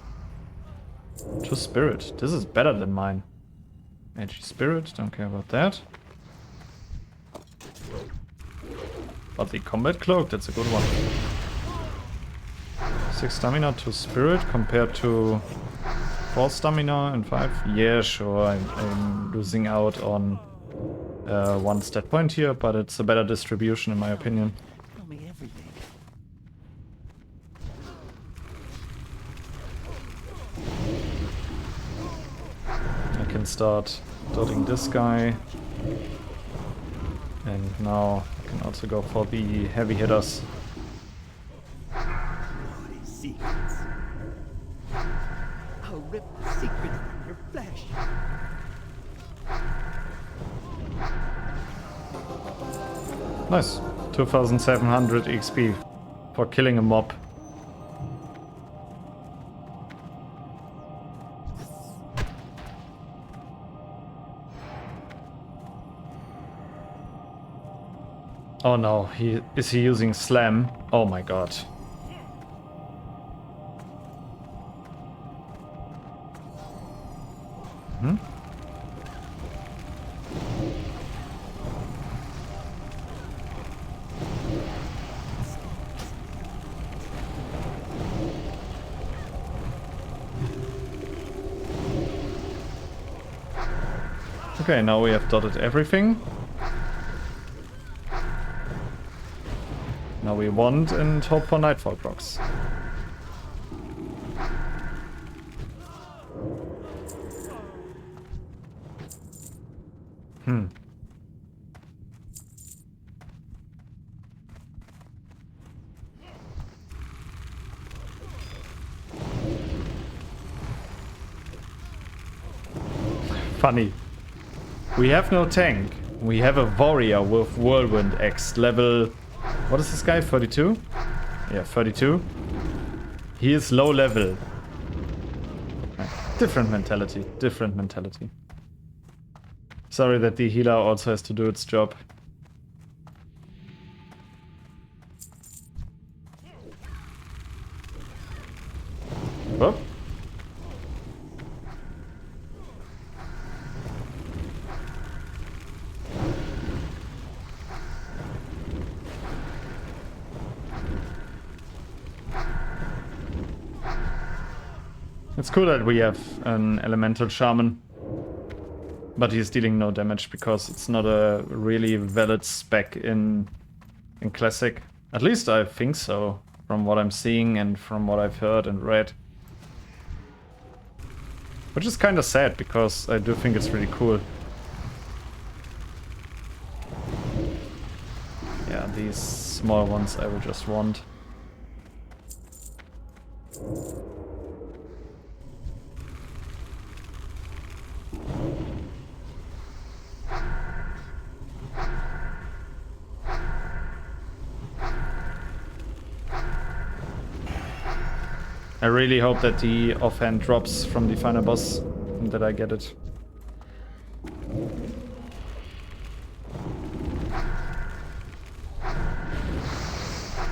2 spirit. This is better than mine. Edgy spirit, don't care about that. But the Combat Cloak, that's a good one. 6 stamina, 2 spirit compared to 4 stamina and 5. Yeah, sure, I'm losing out on 1 stat point here, but it's a better distribution in my opinion. Tell me everything. I can start dotting this guy. And now I can also go for the heavy hitters. Bloody secrets. I'll rip the secrets from your flesh. Nice. 2700 XP for killing a mob. Oh no, is he using slam? Oh my god. Hmm? Okay, now we have dotted everything. Now we want and hope for Nightfall procs. Funny. We have no tank. We have a warrior with Whirlwind X level... What is this guy? 32? Yeah, 32. He is low level. Okay. Different mentality. Different mentality. Sorry that the healer also has to do its job. Oh. It's cool that we have an elemental shaman, but he's dealing no damage because it's not a really valid spec in classic. At least I think so, from what I'm seeing and from what I've heard and read. Which is kind of sad because I do think it's really cool. these small ones I will just want. I really hope that the offhand drops from the final boss and that I get it.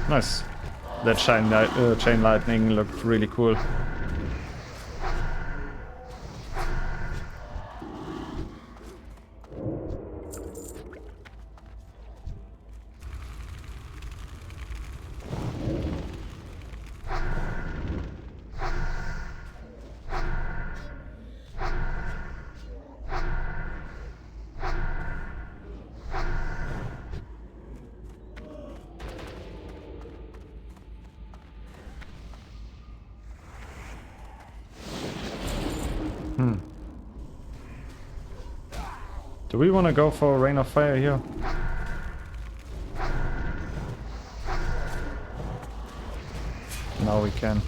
Nice. That chain lightning looked really cool. Do we want to go for a Rain of Fire here? Now we can.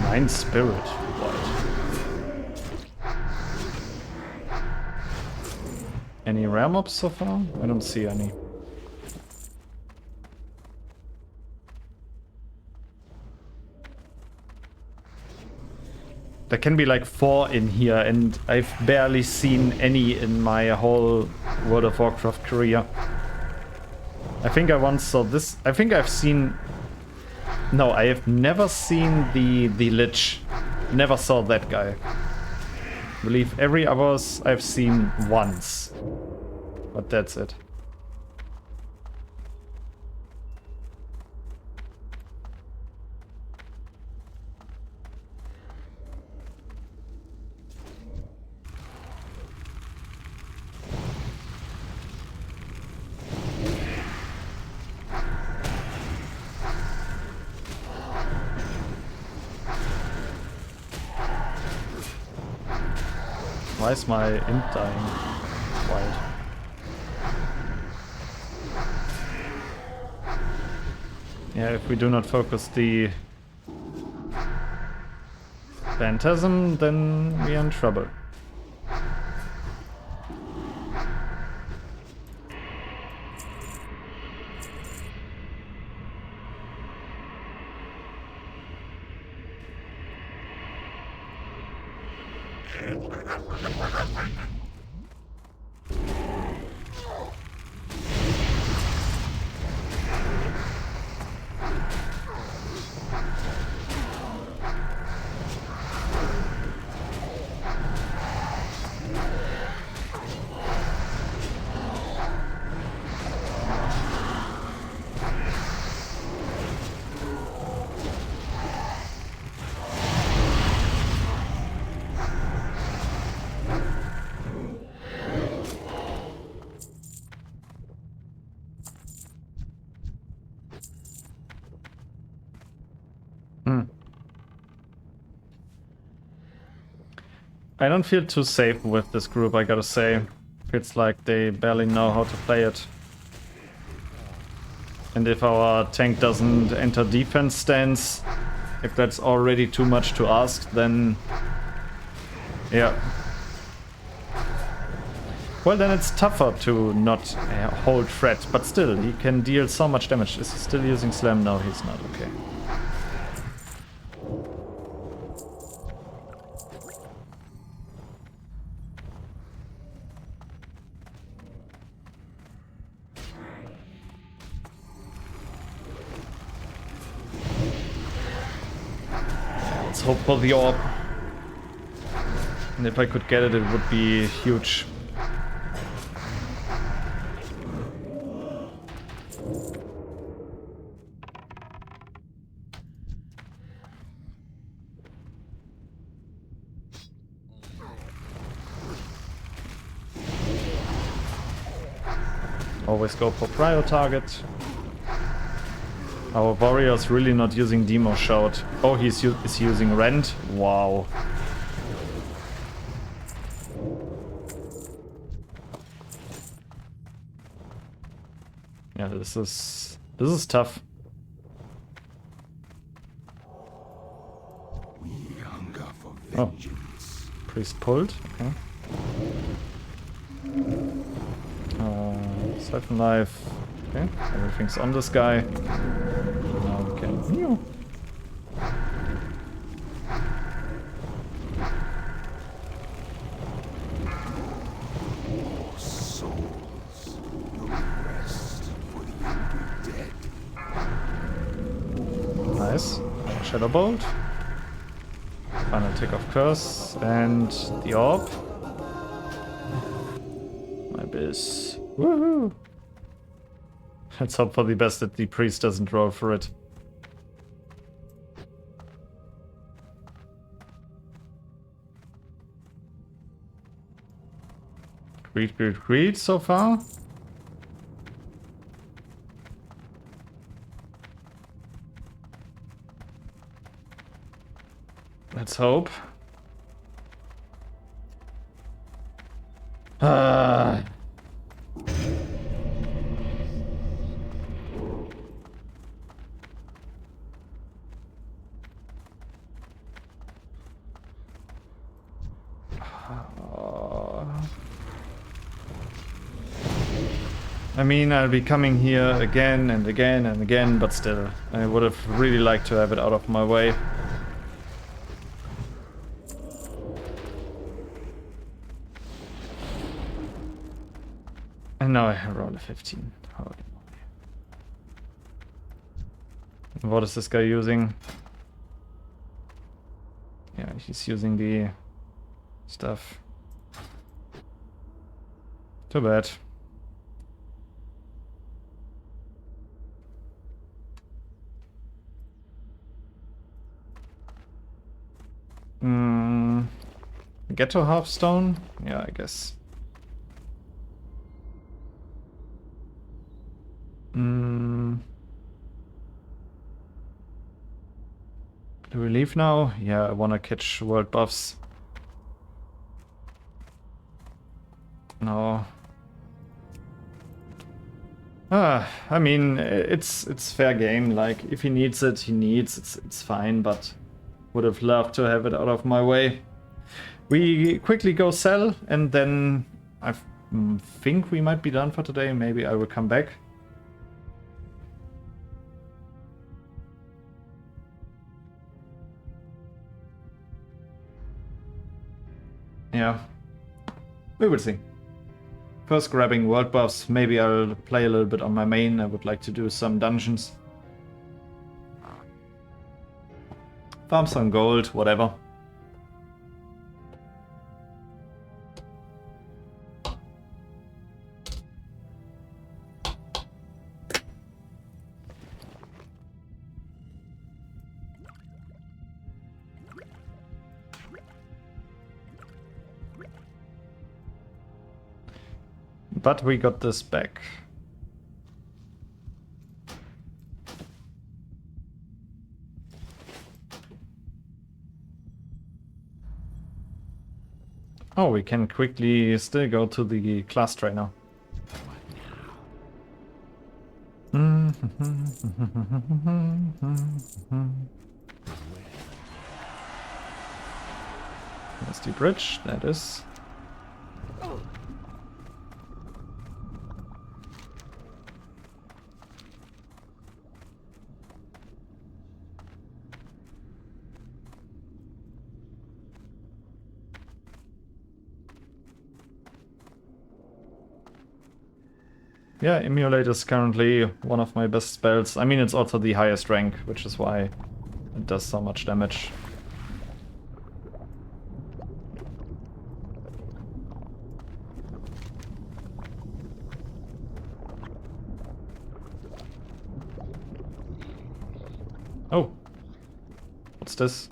Nine Spirit. Any rare mobs so far? I don't see any. There can be like 4 in here, and I've barely seen any in my whole World of Warcraft career. I think I once saw this. I think I've seen... No, I have never seen the Lich. Never saw that guy. I believe every others I've seen once. But that's it. Why is my imp dying? Wild. Yeah, if we do not focus the Phantasm, then we are in trouble. I don't feel too safe with this group, I gotta say. Feels like they barely know how to play it. And if our tank doesn't enter defense stance, if that's already too much to ask, then... yeah. Well, then it's tougher to not hold threat, but still, he can deal so much damage. Is he still using Slam? No, he's not. Okay. Let's hope for the orb. And if I could get it, it would be huge. Always go for prio target. Our warrior's really not using Demo Shout. Oh, is using Rend? Wow. Yeah, this is tough. Oh, priest pulled. Okay. Siphon life. Okay, everything's on this guy. Now we can. Ew. Souls, no rest for the dead. Nice. Shadow Bolt. Final tick of curse and the orb. My biz. Woohoo! Let's hope for the best that the priest doesn't roll for it. Greed so far. Let's hope. I mean, I'll be coming here again and again and again, but still, I would have really liked to have it out of my way. And now I roll a 15. Holy moly. What is this guy using? Yeah, he's using the stuff. Too bad. Get to Hearthstone? Yeah, I guess. Do we leave now? Yeah, I wanna catch world buffs. No. I mean, it's fair game. Like, if he needs it, he needs. It's fine, but would have loved to have it out of my way. We quickly go sell, and then I think we might be done for today. Maybe I will come back. Yeah, we will see. First grabbing world buffs, maybe I'll play a little bit on my main. I would like to do some dungeons. Farm some gold, whatever. But we got this back. Oh, we can quickly still go to the class trainer. That's the bridge, that is. Yeah, Emulate is currently one of my best spells. I mean, it's also the highest rank, which is why it does so much damage. Oh, what's this?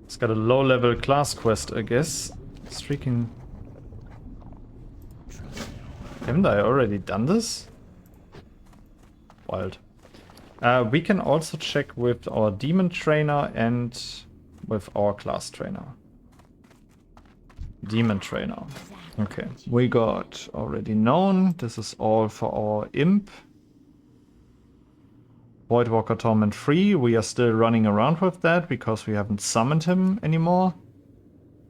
It's got a low-level class quest, I guess. Streaking. Haven't I already done this? Wild. We can also check with our demon trainer and with our class trainer. Demon trainer. Okay, we got already known. This is all for our imp. Voidwalker Torment 3. We are still running around with that because we haven't summoned him anymore.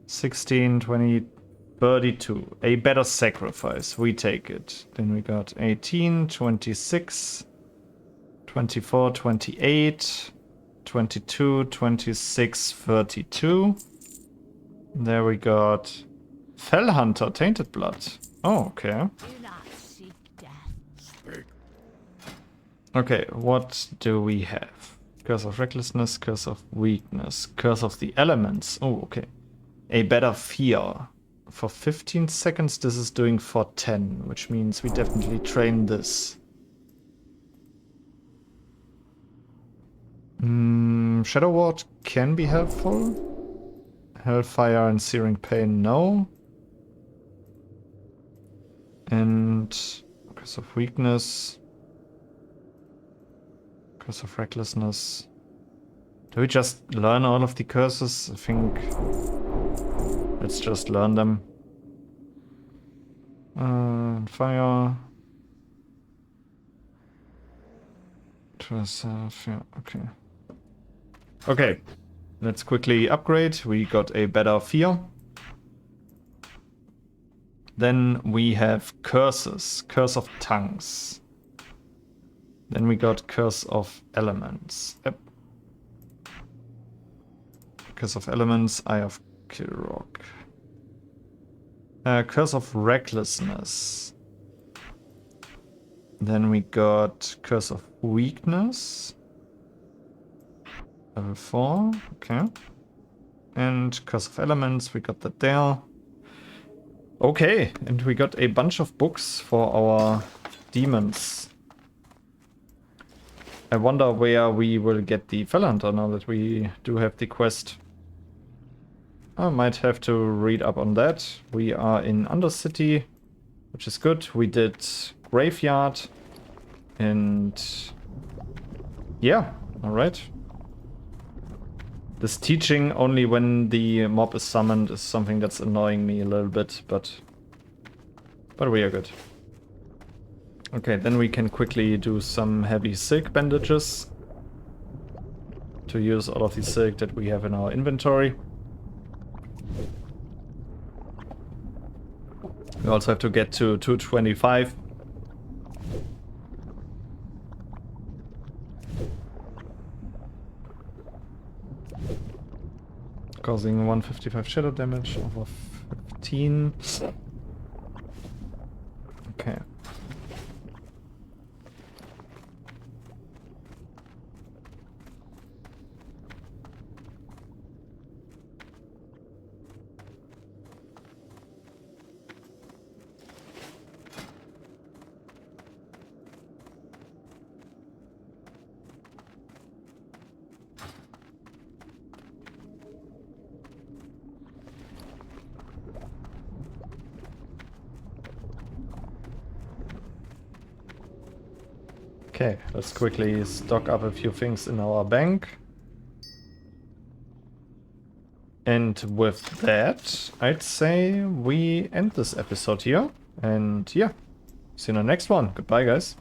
16, 20, 32. A better sacrifice. We take it. Then we got 18, 26, 24, 28, 22, 26, 32. There we got Fellhunter, Tainted Blood. Oh, okay. Do not seek death. Okay, what do we have? Curse of Recklessness, Curse of Weakness, Curse of the Elements. Oh, okay. A better fear. For 15 seconds, this is doing for 10, which means we definitely train this. Shadow Ward can be helpful. Hellfire and Searing Pain, no. And Curse of Weakness. Curse of Recklessness. Do we just learn all of the curses? I think let's just learn them. Fire. Yeah, okay. Okay, let's quickly upgrade. We got a better fear. Then we have curses. Curse of Tongues. Then we got Curse of Elements. Yep. Curse of Elements, Eye of Kilrock. Curse of Recklessness. Then we got Curse of Weakness. Level 4, okay. And Curse of Elements, we got that there. Okay, and we got a bunch of books for our demons. I wonder where we will get the Fellhunter now that we do have the quest. I might have to read up on that. We are in Undercity, which is good. We did Graveyard. And yeah, alright. This teaching only when the mob is summoned is something that's annoying me a little bit, but we are good. Okay, then we can quickly do some heavy silk bandages to use all of the silk that we have in our inventory. We also have to get to 225. Causing 155 shadow damage over 15. Okay. Okay, let's quickly stock up a few things in our bank. And with that, I'd say we end this episode here. And yeah, see you in the next one. Goodbye, guys.